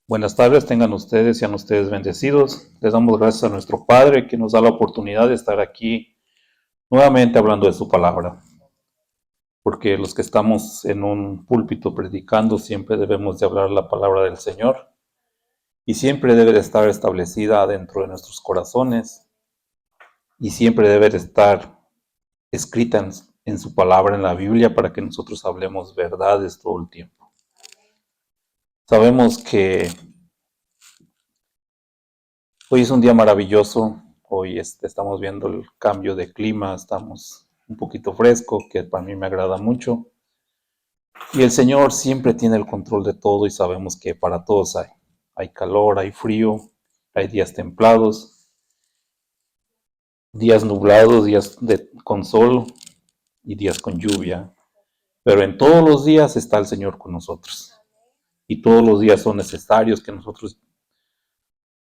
Buenas tardes, tengan ustedes, sean ustedes bendecidos. Les damos gracias a nuestro Padre que nos da la oportunidad de estar aquí nuevamente hablando de su palabra. Porque los que estamos en un púlpito predicando siempre debemos de hablar la palabra del Señor y siempre debe de estar establecida dentro de nuestros corazones y siempre debe de estar escrita en su palabra en la Biblia para que nosotros hablemos verdades todo el tiempo. Sabemos que hoy es un día maravilloso, hoy estamos viendo el cambio de clima, estamos un poquito fresco, que para mí me agrada mucho. Y el Señor siempre tiene el control de todo y sabemos que para todos hay calor, hay frío, hay días templados, días nublados, días con sol y días con lluvia. Pero en todos los días está el Señor con nosotros. Y todos los días son necesarios que nosotros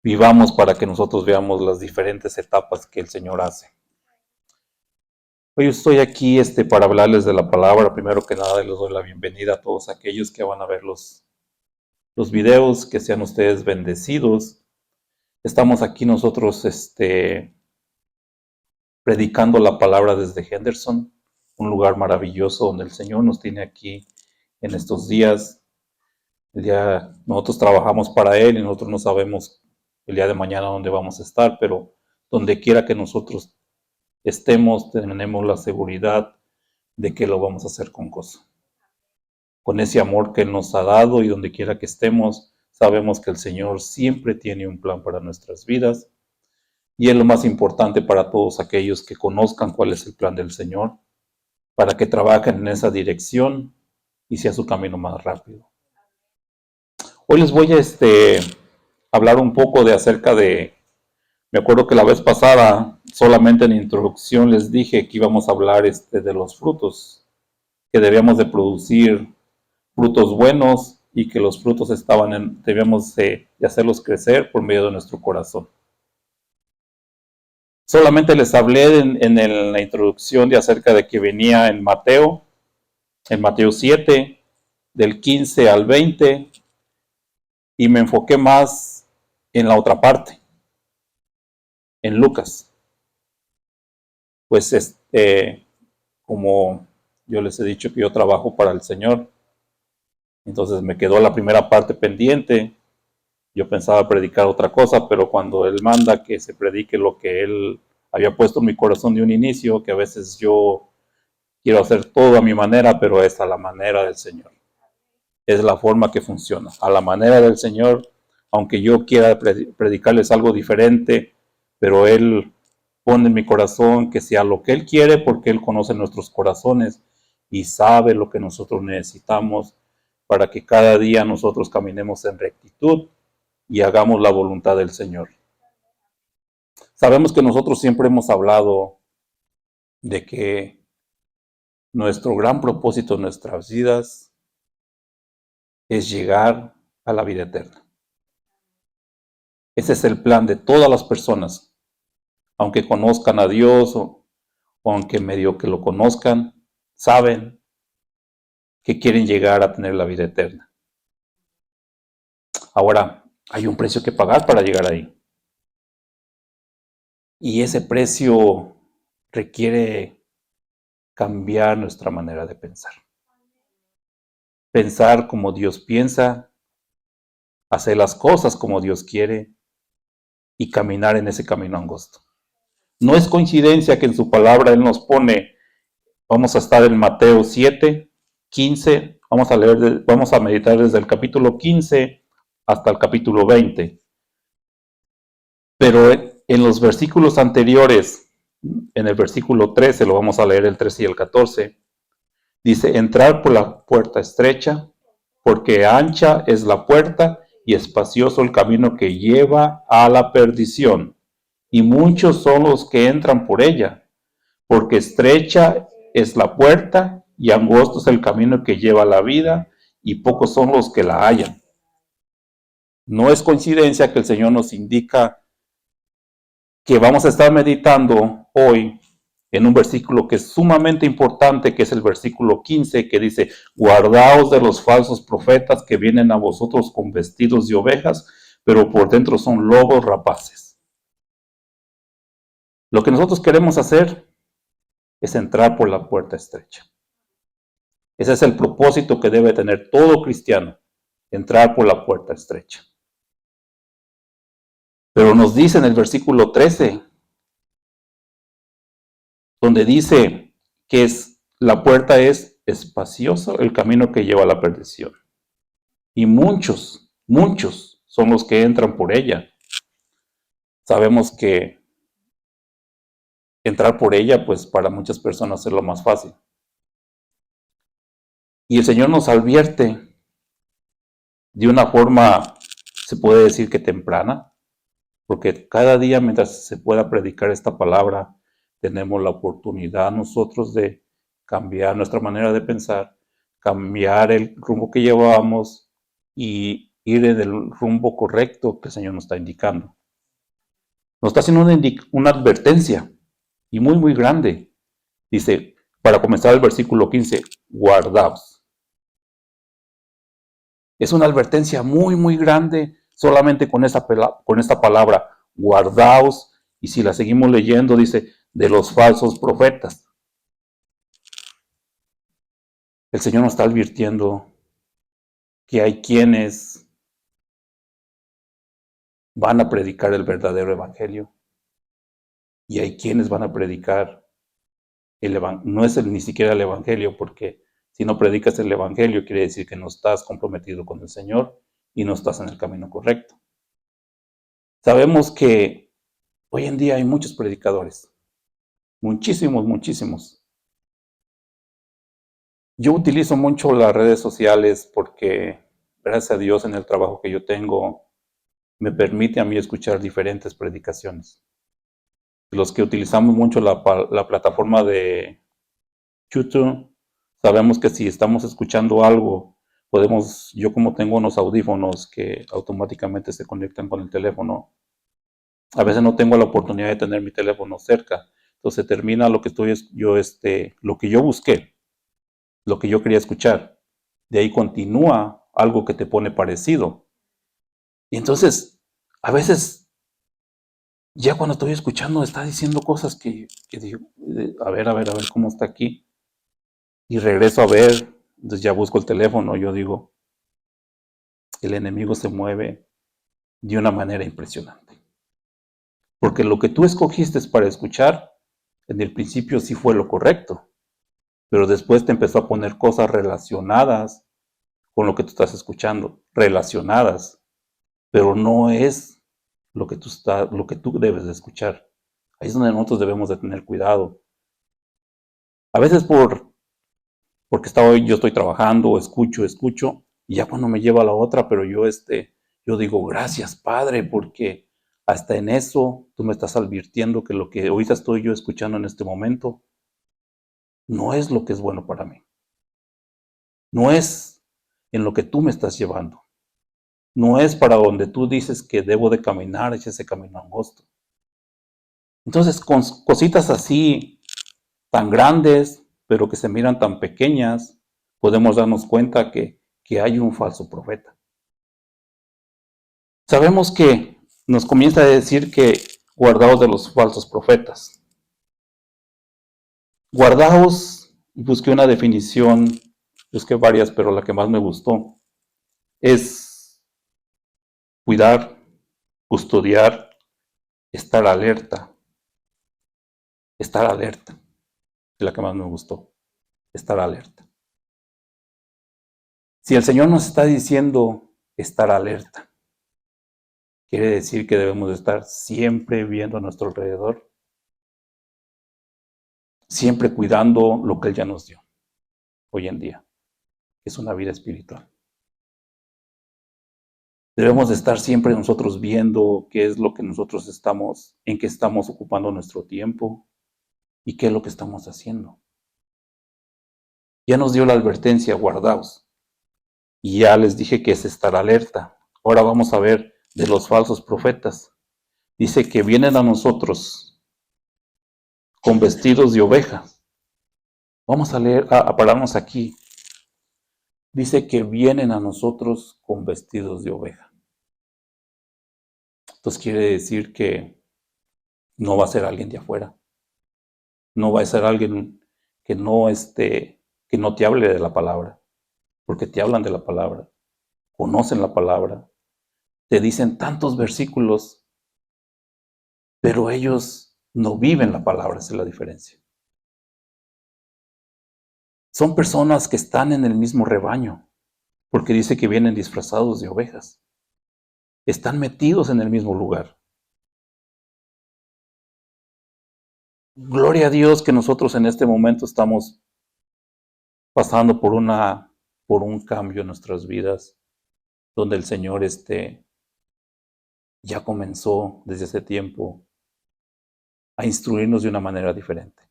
vivamos para que nosotros veamos las diferentes etapas que el Señor hace. Hoy estoy aquí para hablarles de la palabra. Primero que nada, les doy la bienvenida a todos aquellos que van a ver los videos, que sean ustedes bendecidos. Estamos aquí nosotros predicando la palabra desde Henderson, un lugar maravilloso donde el Señor nos tiene aquí en estos días. Nosotros trabajamos para Él y nosotros no sabemos el día de mañana dónde vamos a estar, pero donde quiera que nosotros estemos, tenemos la seguridad de que lo vamos a hacer con gozo. Con ese amor que Él nos ha dado y donde quiera que estemos, sabemos que el Señor siempre tiene un plan para nuestras vidas y es lo más importante para todos aquellos que conozcan cuál es el plan del Señor, para que trabajen en esa dirección y sea su camino más rápido. Hoy les voy a hablar un poco acerca de, me acuerdo que la vez pasada, solamente en introducción les dije que íbamos a hablar de los frutos, que debíamos de producir frutos buenos y que los frutos debíamos de hacerlos crecer por medio de nuestro corazón. Solamente les hablé en la introducción de acerca de que venía en Mateo 7, del 15 al 20, y me enfoqué más en la otra parte, en Lucas. Pues como yo les he dicho que yo trabajo para el Señor, entonces me quedó la primera parte pendiente. Yo pensaba predicar otra cosa, pero cuando Él manda que se predique lo que Él había puesto en mi corazón de un inicio, que a veces yo quiero hacer todo a mi manera, pero es a la manera del Señor. Es la forma que funciona, a la manera del Señor, aunque yo quiera predicarles algo diferente, pero Él pone en mi corazón que sea lo que Él quiere, porque Él conoce nuestros corazones y sabe lo que nosotros necesitamos para que cada día nosotros caminemos en rectitud y hagamos la voluntad del Señor. Sabemos que nosotros siempre hemos hablado de que nuestro gran propósito en nuestras vidas es llegar a la vida eterna. Ese es el plan de todas las personas, aunque conozcan a Dios o aunque medio que lo conozcan, saben que quieren llegar a tener la vida eterna. Ahora, hay un precio que pagar para llegar ahí. Y ese precio requiere cambiar nuestra manera de pensar. Pensar como Dios piensa, hacer las cosas como Dios quiere y caminar en ese camino angosto. No es coincidencia que en su palabra Él nos pone, vamos a estar en Mateo 7, 15, vamos a meditar desde el capítulo 15 hasta el capítulo 20. Pero en los versículos anteriores, en el versículo 13, lo vamos a leer el 13 y el 14, dice, entrar por la puerta estrecha, porque ancha es la puerta y espacioso el camino que lleva a la perdición, y muchos son los que entran por ella, porque estrecha es la puerta y angosto es el camino que lleva a la vida, y pocos son los que la hallan. No es coincidencia que el Señor nos indica que vamos a estar meditando hoy en un versículo que es sumamente importante, que es el versículo 15, que dice: guardaos de los falsos profetas que vienen a vosotros con vestidos de ovejas, pero por dentro son lobos rapaces. Lo que nosotros queremos hacer es entrar por la puerta estrecha. Ese es el propósito que debe tener todo cristiano, entrar por la puerta estrecha. Pero nos dice en el versículo 13, donde dice que la puerta es espaciosa, el camino que lleva a la perdición. Y muchos son los que entran por ella. Sabemos que entrar por ella, pues para muchas personas es lo más fácil. Y el Señor nos advierte de una forma, se puede decir que temprana, porque cada día mientras se pueda predicar esta palabra, tenemos la oportunidad nosotros de cambiar nuestra manera de pensar, cambiar el rumbo que llevábamos y ir en el rumbo correcto que el Señor nos está indicando. Nos está haciendo una advertencia, y muy grande. Dice, para comenzar el versículo 15, guardaos. Es una advertencia muy grande solamente con esta palabra, guardaos, y si la seguimos leyendo dice, de los falsos profetas. El Señor nos está advirtiendo que hay quienes van a predicar el verdadero evangelio y hay quienes van a predicar no es ni siquiera el evangelio, porque si no predicas el evangelio quiere decir que no estás comprometido con el Señor y no estás en el camino correcto. Sabemos que hoy en día hay muchos predicadores, muchísimos. Yo utilizo mucho las redes sociales porque, gracias a Dios, en el trabajo que yo tengo, me permite a mí escuchar diferentes predicaciones. Los que utilizamos mucho la plataforma de YouTube, sabemos que si estamos escuchando algo, yo como tengo unos audífonos que automáticamente se conectan con el teléfono, a veces no tengo la oportunidad de tener mi teléfono cerca, entonces termina lo que lo que yo busqué, lo que yo quería escuchar, de ahí continúa algo que te pone parecido. Y entonces, a veces, ya cuando estoy escuchando, está diciendo cosas que digo, a ver, cómo está aquí. Y regreso a ver, entonces ya busco el teléfono, yo digo, el enemigo se mueve de una manera impresionante. Porque lo que tú escogiste para escuchar, en el principio sí fue lo correcto, pero después te empezó a poner cosas relacionadas con lo que tú estás escuchando, relacionadas, pero no es lo que tú debes de escuchar. Ahí es donde nosotros debemos de tener cuidado. A veces porque yo estoy trabajando, escucho, y ya cuando me lleva a la otra, pero yo digo, gracias Padre, porque hasta en eso tú me estás advirtiendo que lo que ahorita estoy yo escuchando en este momento no es lo que es bueno para mí. No es en lo que tú me estás llevando. No es para donde tú dices que debo de caminar, es ese camino angosto. Entonces, con cositas así tan grandes, pero que se miran tan pequeñas, podemos darnos cuenta que hay un falso profeta. Sabemos que nos comienza a decir que guardaos de los falsos profetas. Guardaos, busqué una definición, busqué varias, pero la que más me gustó es cuidar, custodiar, estar alerta. Estar alerta, es la que más me gustó, estar alerta. Si el Señor nos está diciendo estar alerta, quiere decir que debemos de estar siempre viendo a nuestro alrededor, siempre cuidando lo que Él ya nos dio hoy en día, que es una vida espiritual. Debemos de estar siempre nosotros viendo qué es lo que nosotros en qué estamos ocupando nuestro tiempo y qué es lo que estamos haciendo. Ya nos dio la advertencia, guardaos. Y ya les dije que es estar alerta. Ahora vamos a ver de los falsos profetas. Dice que vienen a nosotros con vestidos de oveja. Vamos a leer, a pararnos aquí. Dice que vienen a nosotros con vestidos de oveja. Entonces quiere decir que no va a ser alguien de afuera. No va a ser alguien que que no te hable de la palabra, porque te hablan de la palabra, conocen la palabra, te dicen tantos versículos, pero ellos no viven la palabra, esa es la diferencia. Son personas que están en el mismo rebaño, porque dice que vienen disfrazados de ovejas. Están metidos en el mismo lugar. Gloria a Dios que nosotros en este momento estamos pasando por un cambio en nuestras vidas, donde el Señor ya comenzó desde hace tiempo a instruirnos de una manera diferente.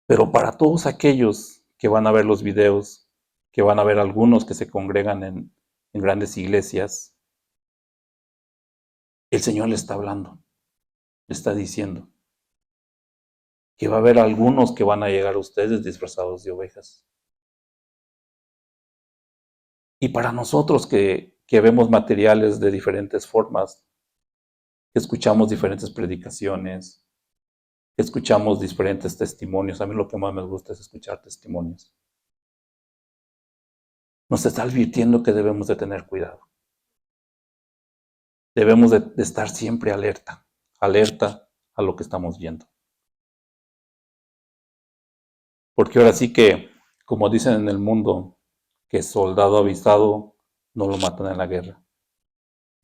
Pero para todos aquellos que van a ver los videos, que van a ver algunos que se congregan en grandes iglesias, el Señor le está hablando, le está diciendo que va a haber algunos que van a llegar a ustedes disfrazados de ovejas. Y para nosotros que vemos materiales de diferentes formas, que escuchamos diferentes predicaciones, que escuchamos diferentes testimonios, a mí lo que más me gusta es escuchar testimonios. Nos está advirtiendo que debemos de tener cuidado. Debemos de estar siempre alerta a lo que estamos viendo. Porque ahora sí que, como dicen en el mundo, que soldado avisado no lo matan en la guerra.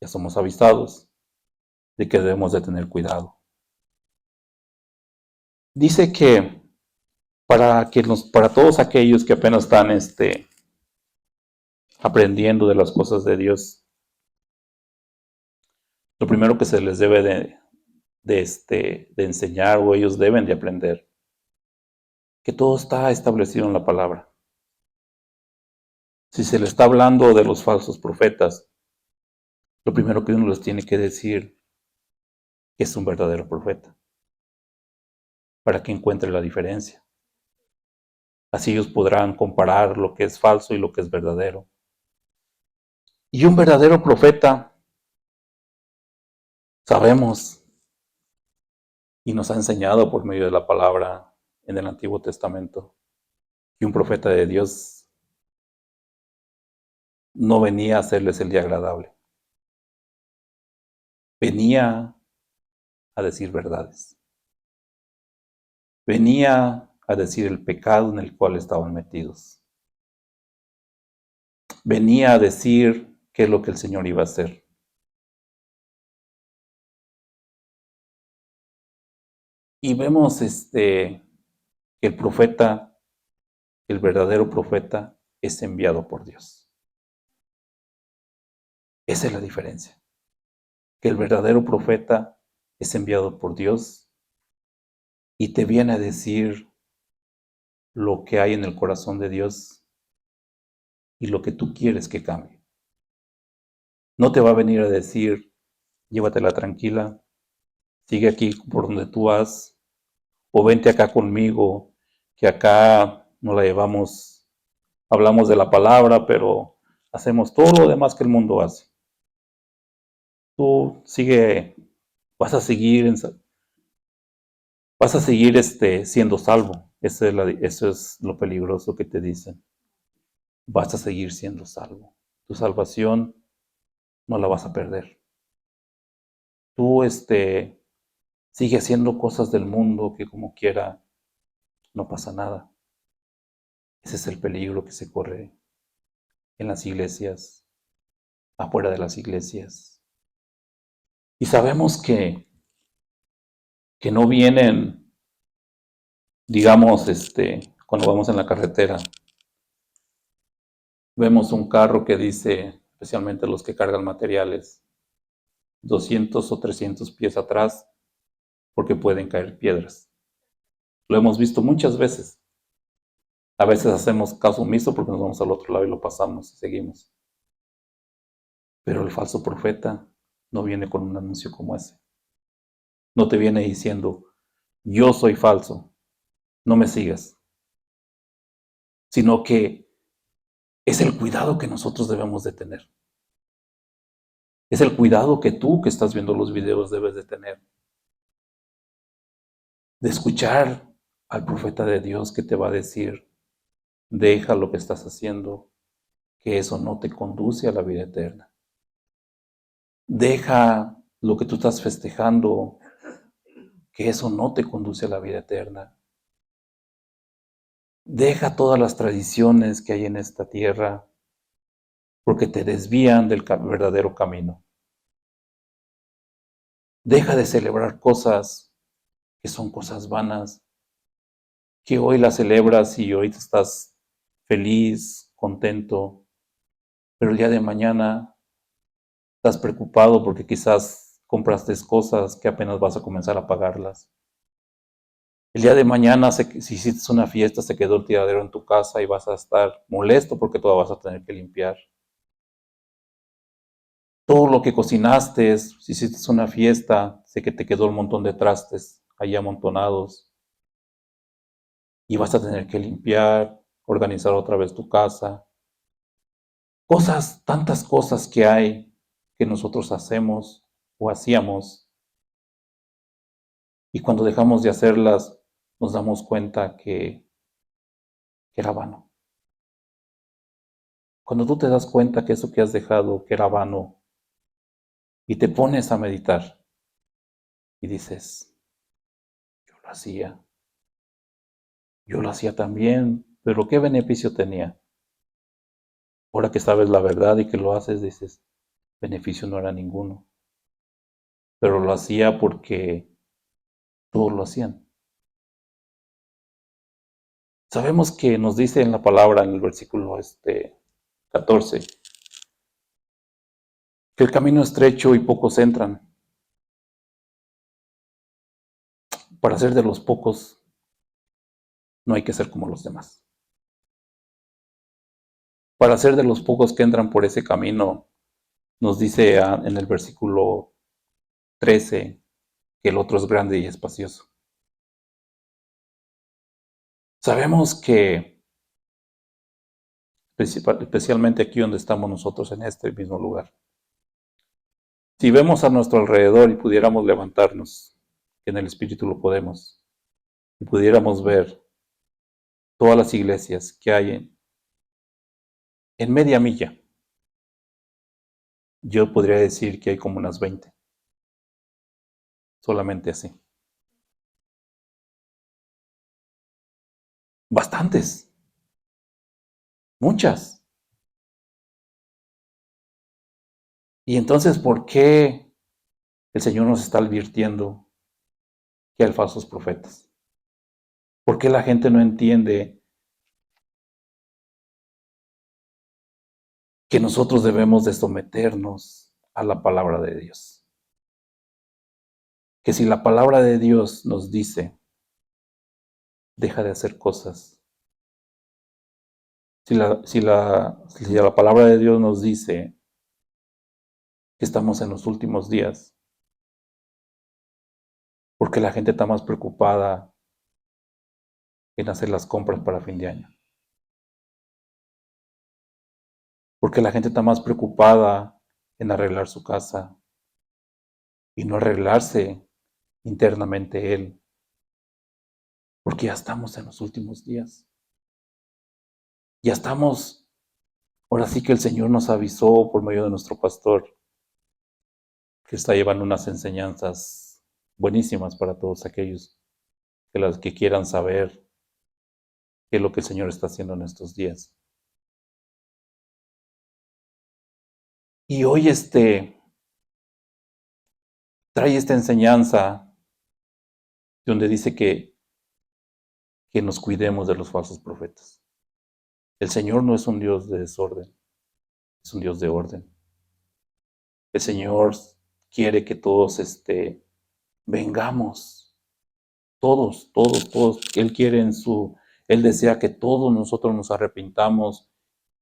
Ya somos avisados de que debemos de tener cuidado. Dice que para todos aquellos que apenas están aprendiendo de las cosas de Dios, lo primero que se les debe de enseñar o ellos deben de aprender, que todo está establecido en la palabra. Si se le está hablando de los falsos profetas, lo primero que uno les tiene que decir es un verdadero profeta, para que encuentre la diferencia. Así ellos podrán comparar lo que es falso y lo que es verdadero. Y un verdadero profeta, sabemos, y nos ha enseñado por medio de la palabra en el Antiguo Testamento, que un profeta de Dios no venía a hacerles el día agradable. Venía a decir verdades. Venía a decir el pecado en el cual estaban metidos. Venía a decir qué es lo que el Señor iba a hacer. Y vemos que el profeta, el verdadero profeta, es enviado por Dios. Esa es la diferencia. Que el verdadero profeta es enviado por Dios y te viene a decir lo que hay en el corazón de Dios y lo que tú quieres que cambie. No te va a venir a decir, llévatela tranquila, sigue aquí por donde tú vas, o vente acá conmigo, que acá no la llevamos, hablamos de la palabra, pero hacemos todo lo demás que el mundo hace. Tú sigue, vas a seguir, siendo salvo. Eso es lo peligroso que te dicen. Vas a seguir siendo salvo. Tu salvación no la vas a perder. Tú, sigue haciendo cosas del mundo que como quiera no pasa nada. Ese es el peligro que se corre en las iglesias, afuera de las iglesias. Y sabemos que no vienen, digamos, cuando vamos en la carretera, vemos un carro que dice, especialmente los que cargan materiales, 200 o 300 pies atrás, porque pueden caer piedras. Lo hemos visto muchas veces. A veces hacemos caso omiso porque nos vamos al otro lado y lo pasamos y seguimos. Pero el falso profeta no viene con un anuncio como ese. No te viene diciendo, yo soy falso, no me sigas. Sino que es el cuidado que nosotros debemos de tener. Es el cuidado que tú que estás viendo los videos debes de tener. De escuchar al profeta de Dios que te va a decir, deja lo que estás haciendo, que eso no te conduce a la vida eterna. Deja lo que tú estás festejando, que eso no te conduce a la vida eterna. Deja todas las tradiciones que hay en esta tierra, porque te desvían del verdadero camino. Deja de celebrar cosas que son cosas vanas, que hoy las celebras y hoy estás feliz, contento, pero el día de mañana estás preocupado porque quizás compraste cosas que apenas vas a comenzar a pagarlas. El día de mañana, si hiciste una fiesta, se quedó el tiradero en tu casa y vas a estar molesto porque todo vas a tener que limpiar. Todo lo que cocinaste, si hiciste una fiesta, sé que te quedó un montón de trastes ahí amontonados y vas a tener que limpiar, organizar otra vez tu casa. Cosas, tantas cosas que hay que nosotros hacemos o hacíamos y cuando dejamos de hacerlas nos damos cuenta que era vano. Cuando tú te das cuenta que eso que has dejado que era vano y te pones a meditar y dices, yo lo hacía también, pero ¿qué beneficio tenía? Ahora que sabes la verdad y que lo haces, dices, beneficio no era ninguno, pero lo hacía porque todos lo hacían. Sabemos que nos dice en la palabra, en el versículo 14, que el camino es estrecho y pocos entran. Para ser de los pocos, no hay que ser como los demás. Para ser de los pocos que entran por ese camino, nos dice en el versículo 13 que el otro es grande y espacioso. Sabemos que, especialmente aquí donde estamos nosotros en este mismo lugar, si vemos a nuestro alrededor y pudiéramos levantarnos, que en el Espíritu lo podemos, y pudiéramos ver todas las iglesias que hay en media milla, yo podría decir que hay como unas 20, solamente así. Bastantes, muchas. Y entonces, ¿por qué el Señor nos está advirtiendo que hay falsos profetas? ¿Por qué la gente no entiende que nosotros debemos de someternos a la palabra de Dios? Que si la palabra de Dios nos dice, deja de hacer cosas. Si la palabra de Dios nos dice que estamos en los últimos días, porque la gente está más preocupada en hacer las compras para fin de año. Porque la gente está más preocupada en arreglar su casa y no arreglarse internamente él. Porque ya estamos en los últimos días. Ya estamos, ahora sí que el Señor nos avisó por medio de nuestro pastor que está llevando unas enseñanzas buenísimas para todos aquellos que quieran saber qué es lo que el Señor está haciendo en estos días. Y hoy trae esta enseñanza donde dice que nos cuidemos de los falsos profetas. El Señor no es un Dios de desorden, es un Dios de orden. El Señor quiere que todos vengamos, todos. Él quiere Él desea que todos nosotros nos arrepintamos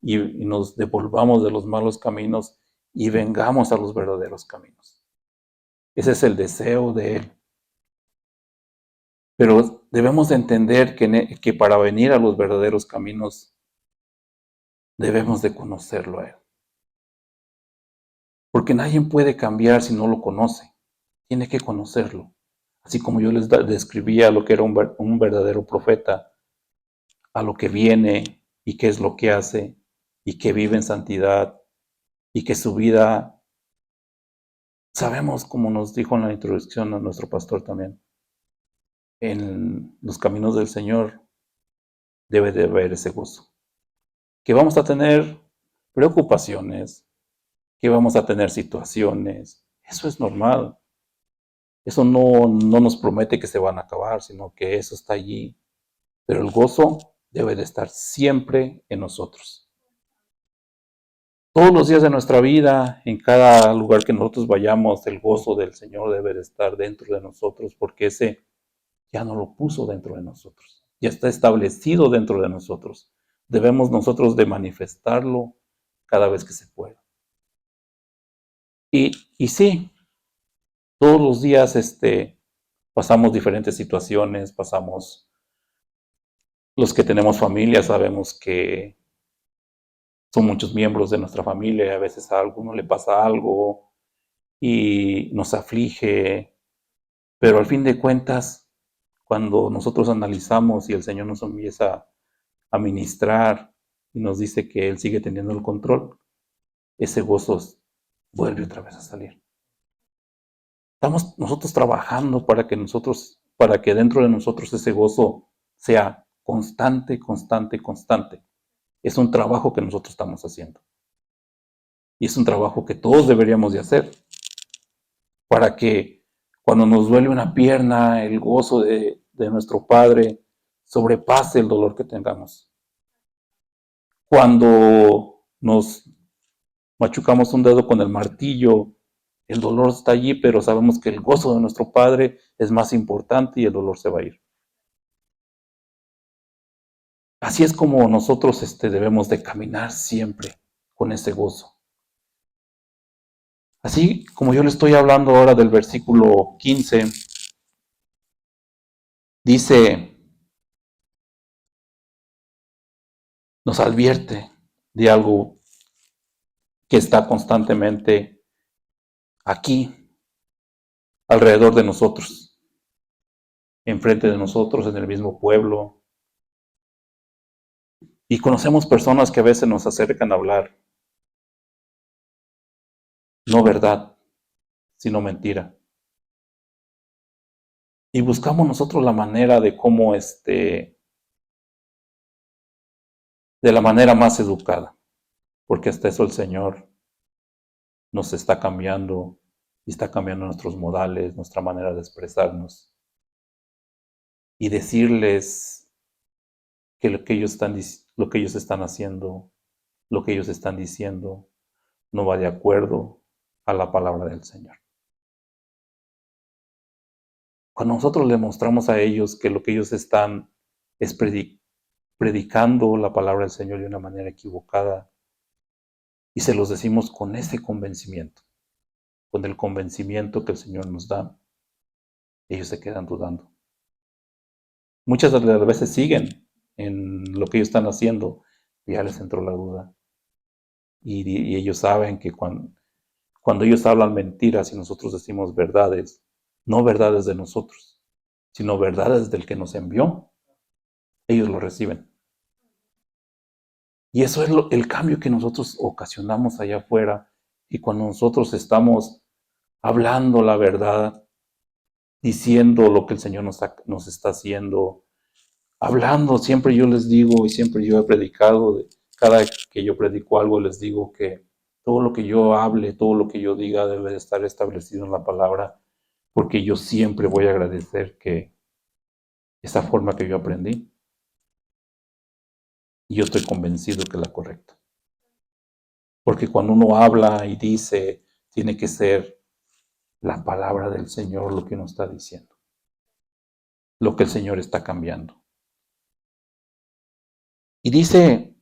y nos devolvamos de los malos caminos y vengamos a los verdaderos caminos. Ese es el deseo de Él. Pero debemos de entender que para venir a los verdaderos caminos debemos de conocerlo a Él. Porque nadie puede cambiar si no lo conoce. Tiene que conocerlo. Así como yo les describía lo que era un verdadero profeta, a lo que viene y qué es lo que hace y que vive en santidad y que su vida, sabemos, como nos dijo en la introducción a nuestro pastor también, en los caminos del Señor debe de haber ese gozo. Que vamos a tener preocupaciones, que vamos a tener situaciones, eso es normal. Eso no nos promete que se van a acabar, sino que eso está allí. Pero el gozo debe de estar siempre en nosotros. Todos los días de nuestra vida, en cada lugar que nosotros vayamos, el gozo del Señor debe de estar dentro de nosotros, porque ese ya no lo puso dentro de nosotros. Ya está establecido dentro de nosotros. Debemos nosotros de manifestarlo cada vez que se pueda. Y sí, todos los días pasamos diferentes situaciones, los que tenemos familia sabemos que son muchos miembros de nuestra familia y a veces a alguno le pasa algo y nos aflige, pero al fin de cuentas, cuando nosotros analizamos y el Señor nos empieza a ministrar y nos dice que Él sigue teniendo el control, ese gozo vuelve otra vez a salir. Estamos nosotros trabajando para que dentro de nosotros ese gozo sea constante, constante, constante. Es un trabajo que nosotros estamos haciendo. Y es un trabajo que todos deberíamos de hacer para que cuando nos duele una pierna, el gozo de nuestro Padre sobrepase el dolor que tengamos. Cuando nos machucamos un dedo con el martillo, el dolor está allí, pero sabemos que el gozo de nuestro Padre es más importante y el dolor se va a ir. Así es como nosotros debemos de caminar siempre con ese gozo. Así como yo le estoy hablando ahora del versículo 15, dice, nos advierte de algo que está constantemente aquí, alrededor de nosotros, enfrente de nosotros, en el mismo pueblo. Y conocemos personas que a veces nos acercan a hablar, no verdad, sino mentira. Y buscamos nosotros la manera de cómo, de la manera más educada, porque hasta eso el Señor nos está cambiando y está cambiando nuestros modales, nuestra manera de expresarnos. Y decirles que lo que ellos están haciendo, lo que ellos están diciendo, no va de acuerdo a la palabra del Señor. Cuando nosotros le mostramos a ellos que lo que ellos están es predicando la palabra del Señor de una manera equivocada, y se los decimos con ese convencimiento, con el convencimiento que el Señor nos da, ellos se quedan dudando. Muchas de las veces siguen en lo que ellos están haciendo, y ya les entró la duda. Y ellos saben que cuando ellos hablan mentiras y nosotros decimos verdades, no verdades de nosotros, sino verdades del que nos envió, ellos lo reciben. Y eso es el cambio que nosotros ocasionamos allá afuera. Y cuando nosotros estamos hablando la verdad, diciendo lo que el Señor nos está haciendo, hablando, siempre yo les digo y siempre yo he predicado, cada que yo predico algo les digo que todo lo que yo hable, todo lo que yo diga debe de estar establecido en la palabra, porque yo siempre voy a agradecer que esa forma que yo aprendí, y yo estoy convencido que es la correcta. Porque cuando uno habla y dice, tiene que ser la palabra del Señor lo que uno está diciendo, lo que el Señor está cambiando. Y dice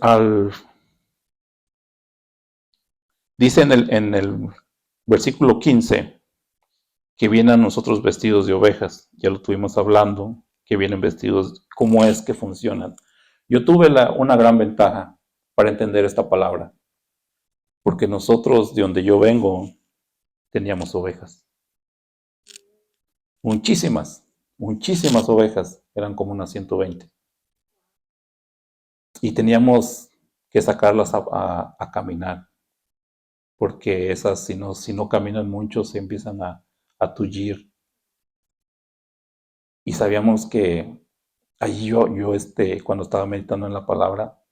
al Dice en el versículo 15 que vienen nosotros vestidos de ovejas. Ya lo estuvimos hablando, que vienen vestidos, cómo es que funcionan. Yo tuve una gran ventaja para entender esta palabra, porque nosotros, de donde yo vengo, teníamos ovejas. Muchísimas, muchísimas ovejas, eran como unas 120. Y teníamos que sacarlas a caminar, porque esas, si no caminan mucho, se empiezan a tullir. Y sabíamos que allí yo cuando estaba meditando en la palabra,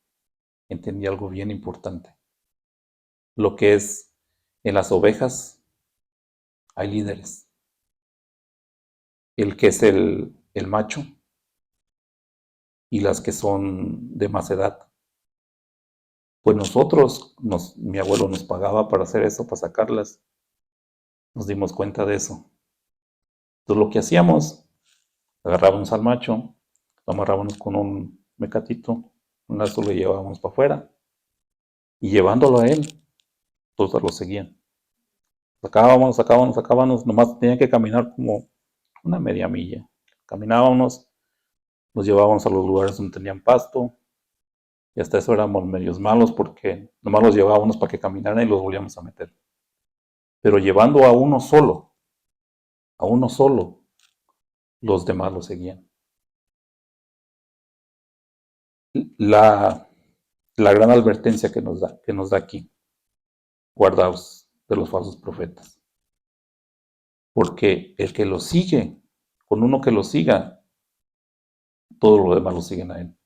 entendí algo bien importante. Lo que es en las ovejas hay líderes. El que es el macho y las que son de más edad. Pues nosotros, mi abuelo nos pagaba para hacer eso, para sacarlas. Nos dimos cuenta de eso. Entonces lo que hacíamos, agarrábamos al macho, lo amarrábamos con un mecatito, un lazo lo llevábamos para afuera y llevándolo a él, todos lo seguían. Sacábamos, nomás tenía que caminar como una media milla. Caminábamos, los llevábamos a los lugares donde tenían pasto, y hasta eso éramos medios malos porque nomás los llevábamos para que caminaran y los volvíamos a meter. Pero llevando a uno solo, los demás lo seguían. La, la gran advertencia que nos da aquí, guardaos de los falsos profetas. Porque el que lo sigue, con uno que lo siga, todos los demás lo siguen a él.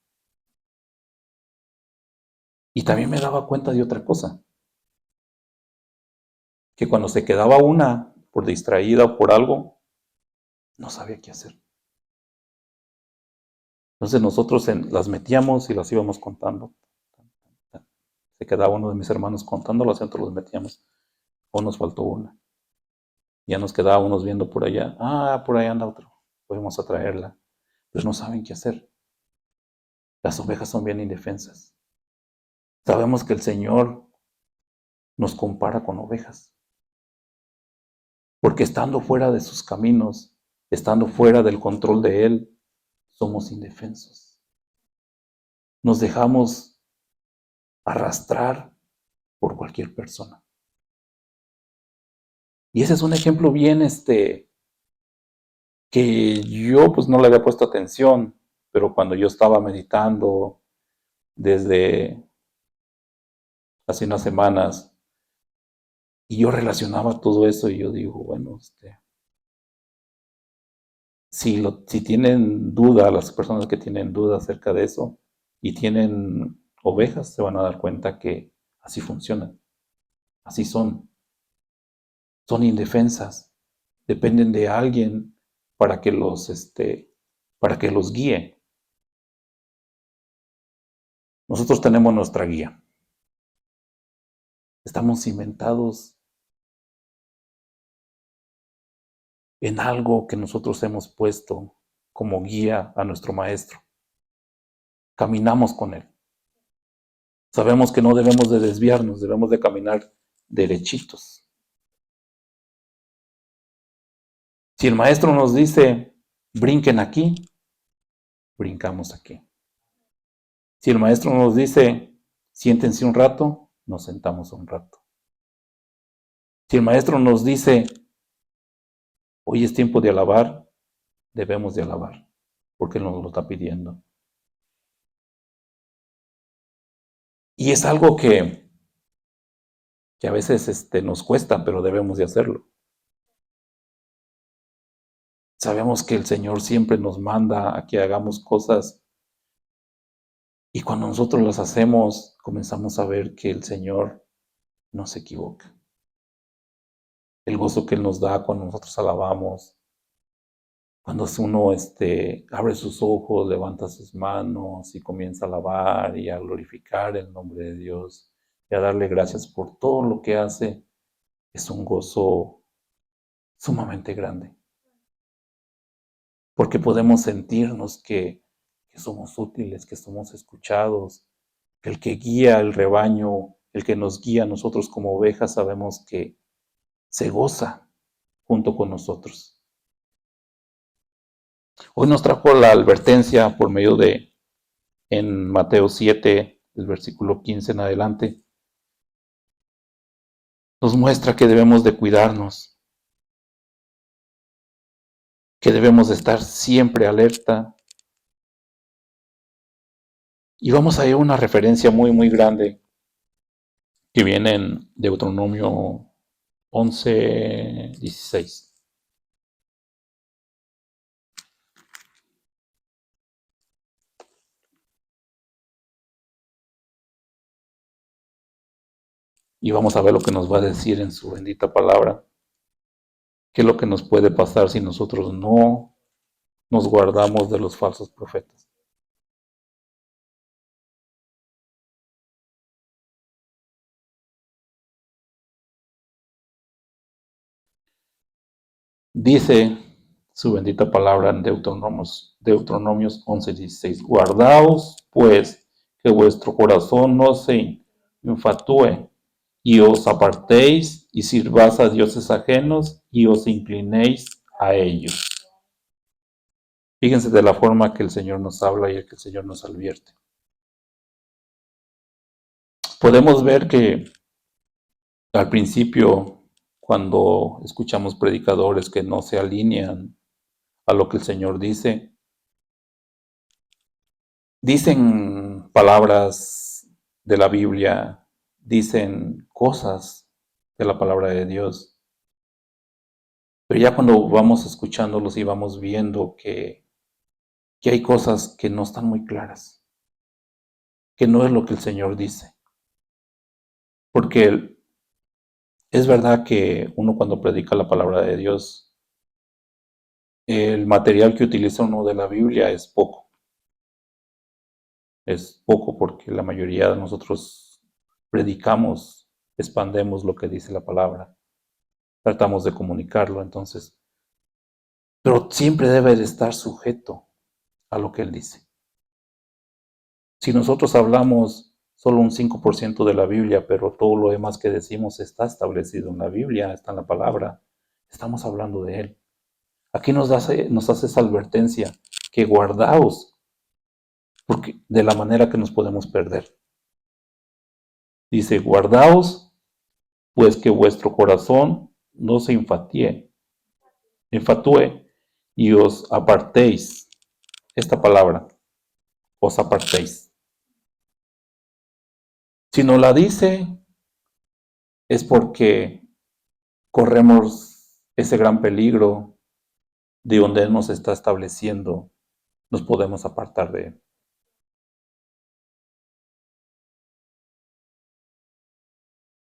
Y también me daba cuenta de otra cosa, que cuando se quedaba una por distraída o por algo, no sabía qué hacer. Entonces nosotros las metíamos y las íbamos contando. Se quedaba uno de mis hermanos contándolas y nosotros los metíamos. O nos faltó una. Ya nos quedaba unos viendo por allá. Ah, por ahí anda otro. Podemos atraerla. Pero no saben qué hacer. Las ovejas son bien indefensas. Sabemos que el Señor nos compara con ovejas. Porque estando fuera de sus caminos, estando fuera del control de Él, somos indefensos. Nos dejamos arrastrar por cualquier persona. Y ese es un ejemplo bien, que yo pues no le había puesto atención, pero cuando yo estaba meditando desde hace unas semanas y yo relacionaba todo eso y yo digo, bueno, si tienen duda, las personas que tienen duda acerca de eso y tienen ovejas, se van a dar cuenta que así funcionan, así son indefensas, dependen de alguien para que los guíe. Nosotros tenemos nuestra guía. Estamos cimentados en algo que nosotros hemos puesto como guía a nuestro maestro. Caminamos con él. Sabemos que no debemos de desviarnos, debemos de caminar derechitos. Si el maestro nos dice, brinquen aquí, brincamos aquí. Si el maestro nos dice, siéntense un rato, nos sentamos un rato. Si el maestro nos dice, hoy es tiempo de alabar, debemos de alabar, porque Él nos lo está pidiendo. Y es algo que a veces nos cuesta, pero debemos de hacerlo. Sabemos que el Señor siempre nos manda a que hagamos cosas y cuando nosotros las hacemos, comenzamos a ver que el Señor no se equivoca. El gozo que Él nos da cuando nosotros alabamos, cuando uno abre sus ojos, levanta sus manos y comienza a alabar y a glorificar el nombre de Dios y a darle gracias por todo lo que hace, es un gozo sumamente grande. Porque podemos sentirnos que somos útiles, que somos escuchados, que el que guía el rebaño el que nos guía a nosotros como ovejas, sabemos que se goza junto con nosotros. Hoy nos trajo la advertencia por medio de, en Mateo 7, el versículo 15 en adelante, nos muestra que debemos de cuidarnos, que debemos de estar siempre alerta. Y vamos a ir a una referencia muy, muy grande que viene en Deuteronomio 11:16. Y vamos a ver lo que nos va a decir en su bendita palabra. ¿Qué es lo que nos puede pasar si nosotros no nos guardamos de los falsos profetas? Dice su bendita palabra en Deuteronomios 11:16. Guardaos, pues, que vuestro corazón no se infatúe y os apartéis y sirváis a dioses ajenos y os inclinéis a ellos. Fíjense de la forma que el Señor nos habla y que el Señor nos advierte. Podemos ver que al principio, cuando escuchamos predicadores que no se alinean a lo que el Señor dice, dicen palabras de la Biblia, dicen cosas de la palabra de Dios, pero ya cuando vamos escuchándolos y vamos viendo que hay cosas que no están muy claras, que no es lo que el Señor dice. Porque es verdad que uno cuando predica la palabra de Dios, el material que utiliza uno de la Biblia es poco. Es poco porque la mayoría de nosotros predicamos, expandemos lo que dice la palabra, tratamos de comunicarlo, entonces, pero siempre debe de estar sujeto a lo que Él dice. Si nosotros hablamos solo un 5% de la Biblia, pero todo lo demás que decimos está establecido en la Biblia, está en la palabra, estamos hablando de Él. Aquí nos hace esa advertencia, que guardaos, porque de la manera que nos podemos perder. Dice, guardaos, pues que vuestro corazón no se infatúe y os apartéis. Esta palabra, os apartéis. Si no la dice, es porque corremos ese gran peligro de donde Él nos está estableciendo, nos podemos apartar de Él.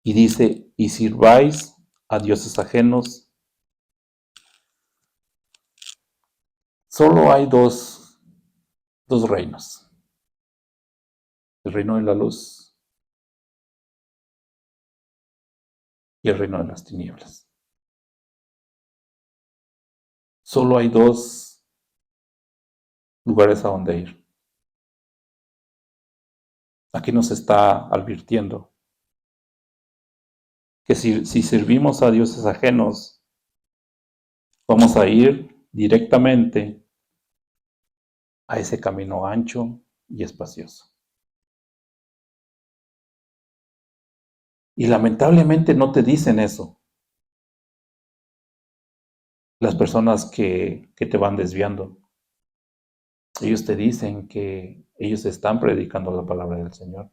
Y dice, y sirváis a dioses ajenos. Solo hay dos reinos. El reino de la luz y el reino de las tinieblas. Solo hay dos lugares a donde ir. Aquí nos está advirtiendo que si servimos a dioses ajenos, vamos a ir directamente a ese camino ancho y espacioso. Y lamentablemente no te dicen eso las personas que te van desviando. Ellos te dicen que ellos están predicando la palabra del Señor,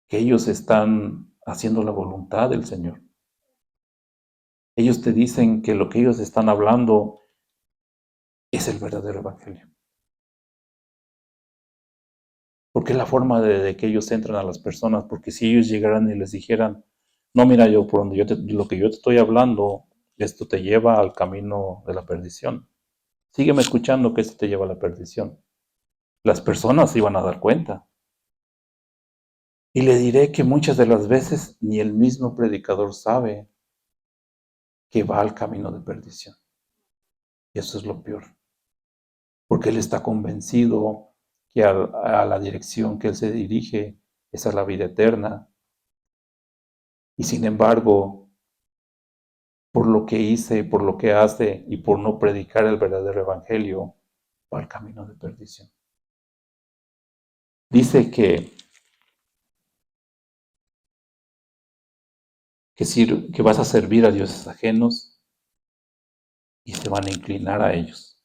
que ellos están haciendo la voluntad del Señor. Ellos te dicen que lo que ellos están hablando es el verdadero evangelio. Porque es la forma de que ellos entran a las personas, porque si ellos llegaran y les dijeran, no, mira, yo por donde lo que yo te estoy hablando, esto te lleva al camino de la perdición. Sígueme escuchando que esto te lleva a la perdición. Las personas se iban a dar cuenta. Y le diré que muchas de las veces ni el mismo predicador sabe que va al camino de perdición. Y eso es lo peor. Porque él está convencido que a la dirección que él se dirige esa es la vida eterna. Y sin embargo, por lo que hice, por lo que hace y por no predicar el verdadero evangelio, va al camino de perdición. Dice que vas a servir a dioses ajenos y se van a inclinar a ellos.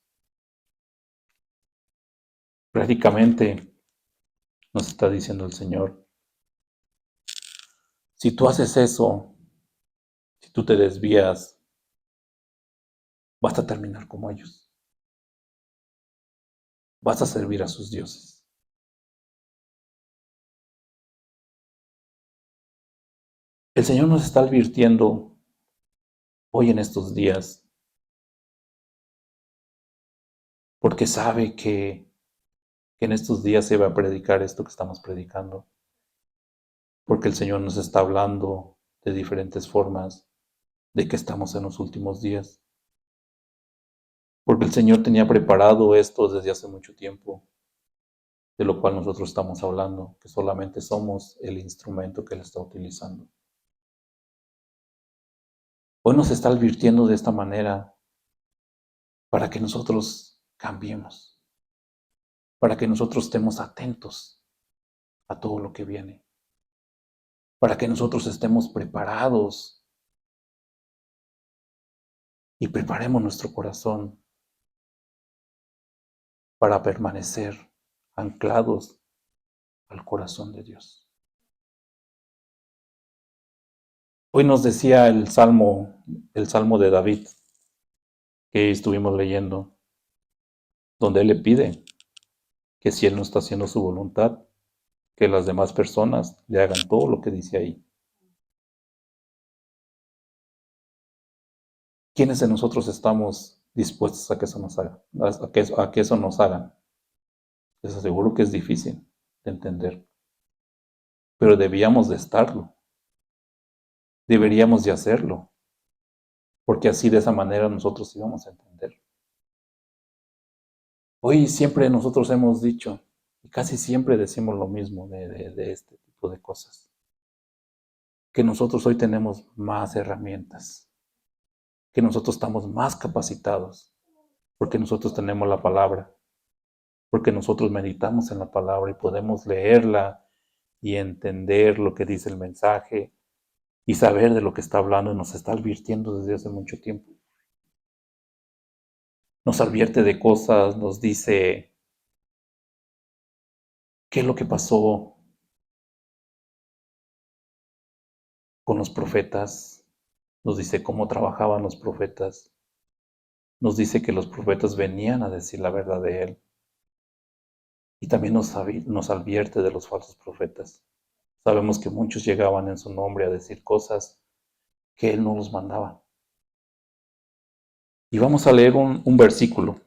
Prácticamente nos está diciendo el Señor, si tú haces eso, si tú te desvías, vas a terminar como ellos. Vas a servir a sus dioses. El Señor nos está advirtiendo hoy en estos días, porque sabe que en estos días se va a predicar esto que estamos predicando, porque el Señor nos está hablando de diferentes formas de que estamos en los últimos días, porque el Señor tenía preparado esto desde hace mucho tiempo, de lo cual nosotros estamos hablando, que solamente somos el instrumento que Él está utilizando. Hoy nos está advirtiendo de esta manera para que nosotros cambiemos, para que nosotros estemos atentos a todo lo que viene, para que nosotros estemos preparados y preparemos nuestro corazón para permanecer anclados al corazón de Dios. Hoy nos decía el Salmo de David que estuvimos leyendo, donde él le pide que si él no está haciendo su voluntad, que las demás personas le hagan todo lo que dice ahí. ¿Quiénes de nosotros estamos dispuestos a que eso nos haga? A que eso nos hagan. Les aseguro que es difícil de entender, pero debíamos de estarlo. Deberíamos de hacerlo, porque así de esa manera nosotros íbamos a entender. Hoy siempre nosotros hemos dicho, y casi siempre decimos lo mismo de este tipo de cosas, que nosotros hoy tenemos más herramientas, que nosotros estamos más capacitados, porque nosotros tenemos la palabra, porque nosotros meditamos en la palabra y podemos leerla y entender lo que dice el mensaje y saber de lo que está hablando y nos está advirtiendo desde hace mucho tiempo. Nos advierte de cosas, nos dice qué es lo que pasó con los profetas, nos dice cómo trabajaban los profetas, nos dice que los profetas venían a decir la verdad de Él y también nos advierte de los falsos profetas. Sabemos que muchos llegaban en su nombre a decir cosas que Él no los mandaba. Y vamos a leer un versículo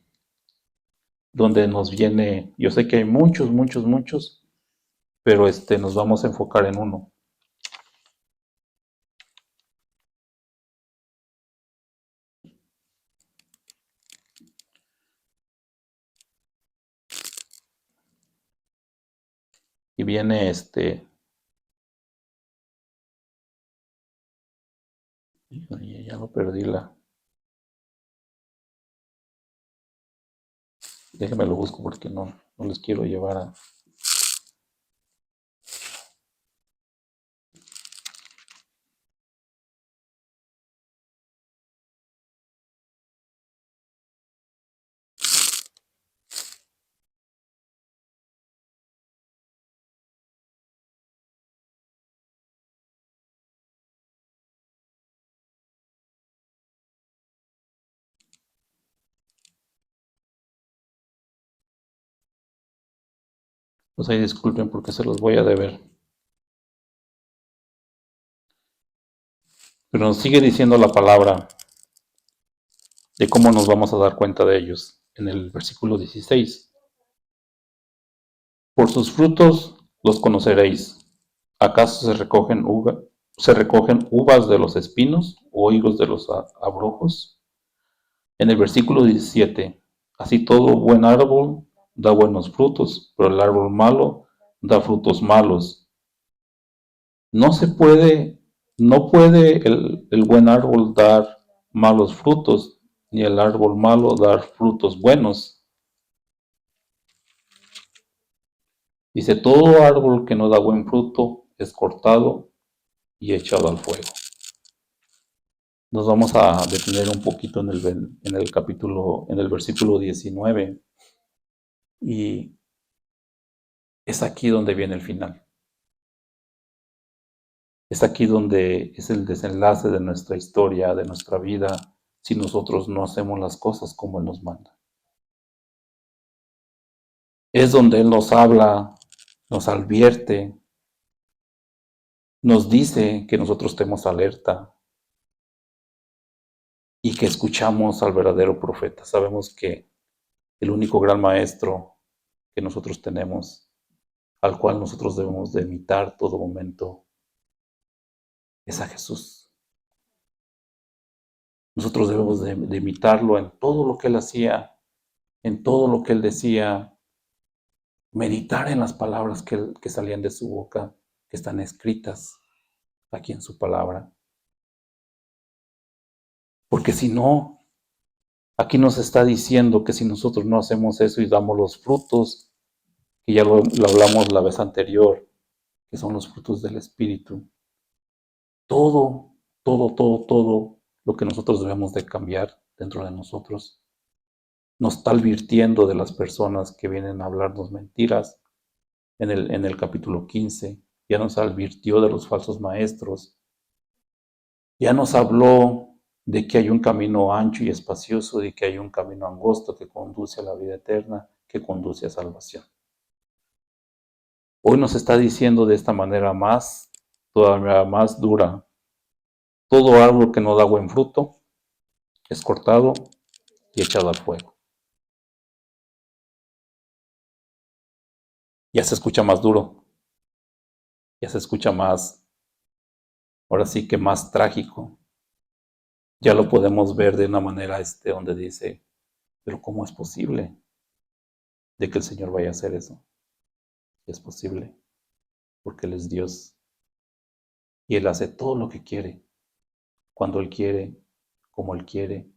donde nos viene, yo sé que hay muchos, pero nos vamos a enfocar en uno. Y viene ya lo perdí déjenme lo busco porque no les quiero llevar a... Pues ahí disculpen porque se los voy a deber. Pero nos sigue diciendo la palabra de cómo nos vamos a dar cuenta de ellos en el versículo 16. Por sus frutos los conoceréis. ¿Acaso se recogen uvas de los espinos o higos de los abrojos? En el versículo 17, así todo buen árbol da buenos frutos, pero el árbol malo da frutos malos, no puede el buen árbol dar malos frutos, ni el árbol malo dar frutos buenos. Dice, todo árbol que no da buen fruto es cortado y echado al fuego. Nos vamos a detener un poquito en el versículo 19, y es aquí donde viene el final. Es aquí donde es el desenlace de nuestra historia, de nuestra vida, si nosotros no hacemos las cosas como Él nos manda. Es donde Él nos habla, nos advierte, nos dice que nosotros estemos alerta y que escuchamos al verdadero profeta. Sabemos que el único gran maestro que nosotros tenemos, al cual nosotros debemos de imitar todo momento, es a Jesús. Nosotros debemos de imitarlo en todo lo que Él hacía, en todo lo que Él decía, meditar en las palabras que salían de su boca, que están escritas aquí en su palabra. Porque si no, aquí nos está diciendo que si nosotros no hacemos eso y damos los frutos, que ya lo hablamos la vez anterior, que son los frutos del Espíritu, todo, todo lo que nosotros debemos de cambiar dentro de nosotros, nos está advirtiendo de las personas que vienen a hablarnos mentiras. En el capítulo 15, ya nos advirtió de los falsos maestros, ya nos habló de que hay un camino ancho y espacioso, de que hay un camino angosto que conduce a la vida eterna, que conduce a salvación. Hoy nos está diciendo de esta manera todavía más dura: todo árbol que no da buen fruto es cortado y echado al fuego. Ya se escucha más duro, ya se escucha más, ahora sí que más trágico. Ya lo podemos ver de una manera donde dice, pero ¿cómo es posible de que el Señor vaya a hacer eso? Es posible, porque Él es Dios y Él hace todo lo que quiere, cuando Él quiere, como Él quiere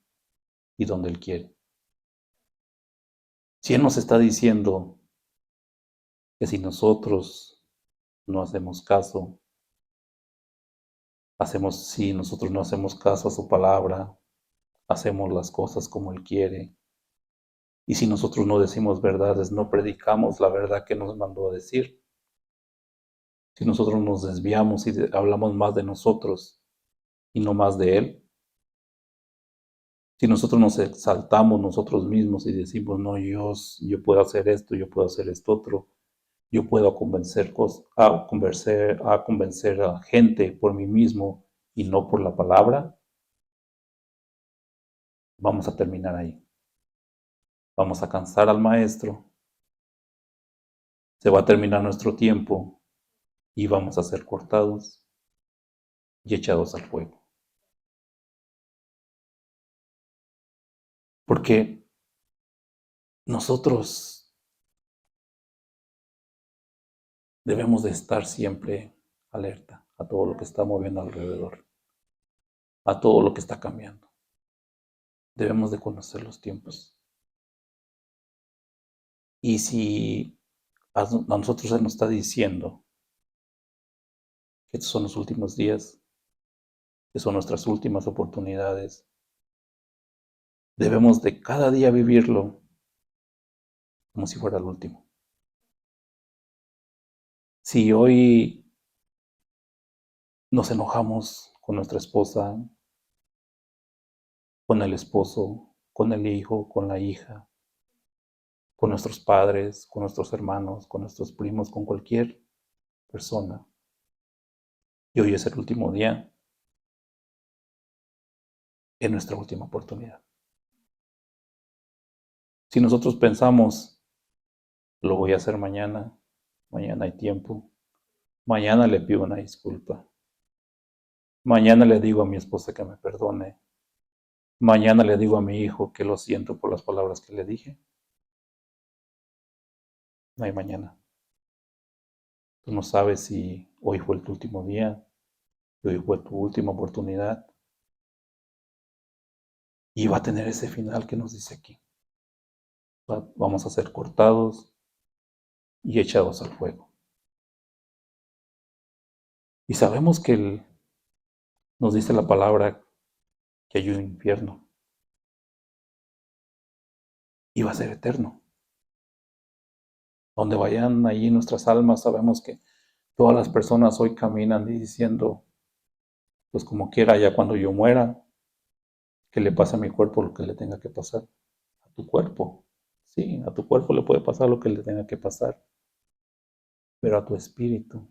y donde Él quiere. Si Él nos está diciendo que si nosotros no hacemos caso, si nosotros no hacemos caso a su palabra, hacemos las cosas como Él quiere, y si nosotros no decimos verdades, no predicamos la verdad que nos mandó a decir, si nosotros nos desviamos y hablamos más de nosotros y no más de Él, si nosotros nos exaltamos nosotros mismos y decimos, no, yo puedo hacer esto, yo puedo hacer esto otro, yo puedo convencer a gente por mí mismo y no por la palabra, vamos a terminar ahí. Vamos a cansar al maestro, se va a terminar nuestro tiempo y vamos a ser cortados y echados al fuego. Porque nosotros debemos de estar siempre alerta a todo lo que está moviendo alrededor, a todo lo que está cambiando. Debemos de conocer los tiempos. Y si a nosotros se nos está diciendo que estos son los últimos días, que son nuestras últimas oportunidades, debemos de cada día vivirlo como si fuera el último. Si hoy nos enojamos con nuestra esposa, con el esposo, con el hijo, con la hija, con nuestros padres, con nuestros hermanos, con nuestros primos, con cualquier persona, y hoy es el último día, es nuestra última oportunidad. Si nosotros pensamos, lo voy a hacer mañana, mañana hay tiempo, mañana le pido una disculpa, mañana le digo a mi esposa que me perdone, mañana le digo a mi hijo que lo siento por las palabras que le dije, no hay mañana. Tú no sabes si hoy fue tu último día, y hoy fue tu última oportunidad. Y va a tener ese final que nos dice aquí. Vamos a ser cortados y echados al fuego. Y sabemos que nos dice la palabra que hay un infierno y va a ser eterno. Donde vayan allí nuestras almas, sabemos que todas las personas hoy caminan diciendo, pues como quiera, ya cuando yo muera, que le pase a mi cuerpo lo que le tenga que pasar. A tu cuerpo, sí, a tu cuerpo le puede pasar lo que le tenga que pasar, pero a tu espíritu,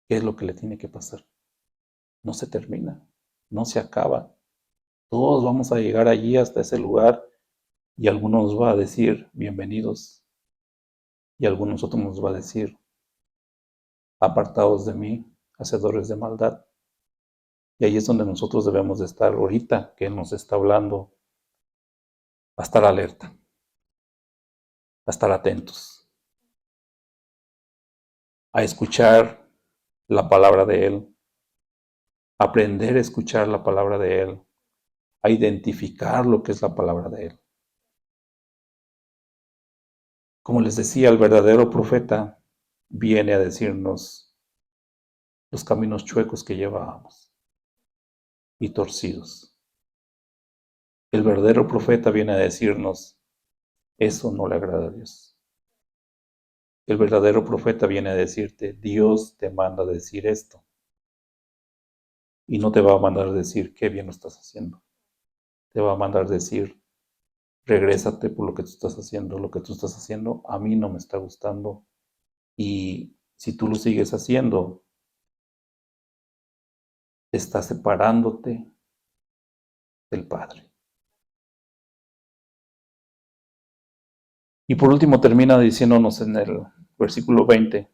¿qué es lo que le tiene que pasar? No se termina, no se acaba. Todos vamos a llegar allí hasta ese lugar y algunos nos va a decir bienvenidos y algunos otros nos va a decir apartados de mí, hacedores de maldad. Y ahí es donde nosotros debemos de estar ahorita, que Él nos está hablando, a estar alerta, a estar atentos, a escuchar la palabra de Él, a aprender a escuchar la palabra de Él, a identificar lo que es la palabra de Él. Como les decía, el verdadero profeta viene a decirnos los caminos chuecos que llevábamos y torcidos. El verdadero profeta viene a decirnos, eso no le agrada a Dios. El verdadero profeta viene a decirte, Dios te manda a decir esto. Y no te va a mandar a decir qué bien lo estás haciendo. Te va a mandar a decir, regrésate por lo que tú estás haciendo. Lo que tú estás haciendo a mí no me está gustando. Y si tú lo sigues haciendo, estás separándote del Padre. Y por último termina diciéndonos en el versículo 20,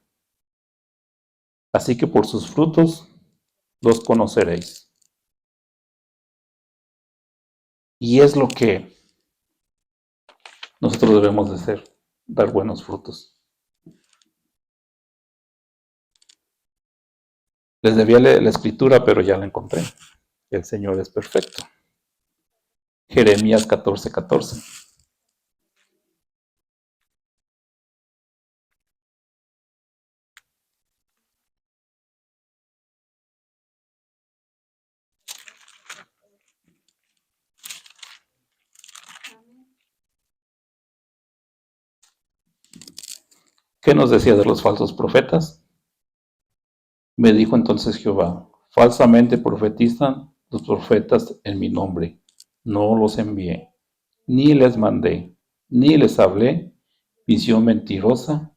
así que por sus frutos los conoceréis. Y es lo que nosotros debemos de hacer, dar buenos frutos. Les debía leer la escritura, pero ya la encontré. El Señor es perfecto. Jeremías 14:14. ¿Qué nos decía de los falsos profetas? Me dijo entonces Jehová, falsamente profetizan los profetas en mi nombre. No los envié, ni les mandé, ni les hablé. Visión mentirosa,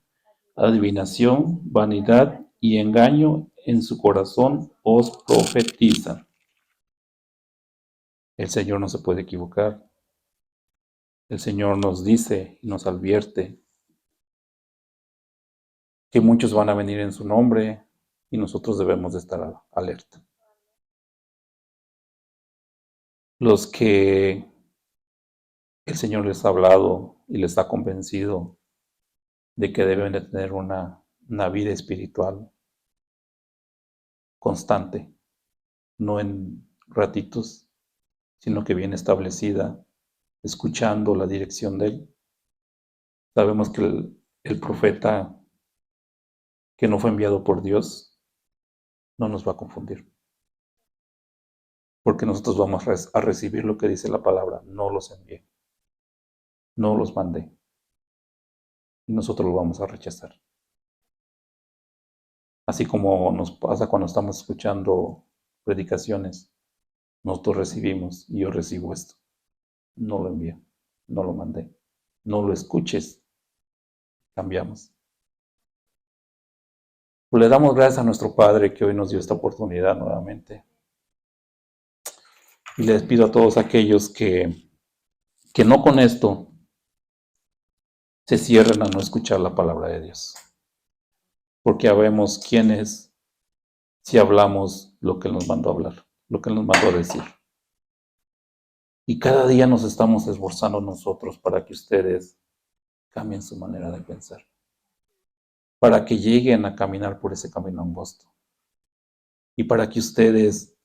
adivinación, vanidad y engaño en su corazón os profetizan. El Señor no se puede equivocar. El Señor nos dice y nos advierte que muchos van a venir en su nombre y nosotros debemos de estar alerta. Los que el Señor les ha hablado y les ha convencido de que deben de tener una vida espiritual constante, no en ratitos, sino que bien establecida, escuchando la dirección de Él. Sabemos que el profeta que no fue enviado por Dios no nos va a confundir, porque nosotros vamos a recibir lo que dice la palabra, no los envié, no los mandé, y nosotros lo vamos a rechazar. Así como nos pasa cuando estamos escuchando predicaciones, nosotros recibimos y yo recibo esto. No lo envié, no lo mandé, no lo escuches, cambiamos. Pues le damos gracias a nuestro Padre que hoy nos dio esta oportunidad nuevamente. Y les pido a todos aquellos que no con esto se cierren a no escuchar la palabra de Dios. Porque sabemos quién es si hablamos lo que Él nos mandó a hablar, lo que Él nos mandó a decir. Y cada día nos estamos esforzando nosotros para que ustedes cambien su manera de pensar. para que lleguen a caminar por ese camino angosto. Y para que ustedes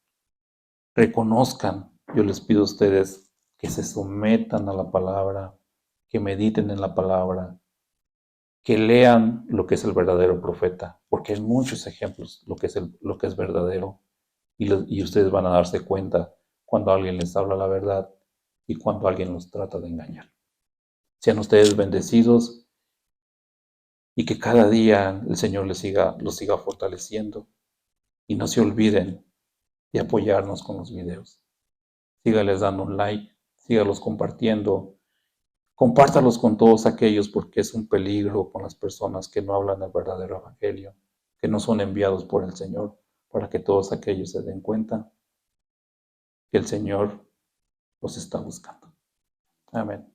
reconozcan, yo les pido a ustedes que se sometan a la palabra, que mediten en la palabra, que lean lo que es el verdadero profeta, porque hay muchos ejemplos lo que es verdadero, y ustedes van a darse cuenta cuando alguien les habla la verdad y cuando alguien los trata de engañar. Sean ustedes bendecidos y que cada día el Señor los siga fortaleciendo, y no se olviden de apoyarnos con los videos. Sígales dando un like, sígalos compartiendo, compártalos con todos aquellos, porque es un peligro con las personas que no hablan el verdadero evangelio, que no son enviados por el Señor, para que todos aquellos se den cuenta que el Señor los está buscando. Amén.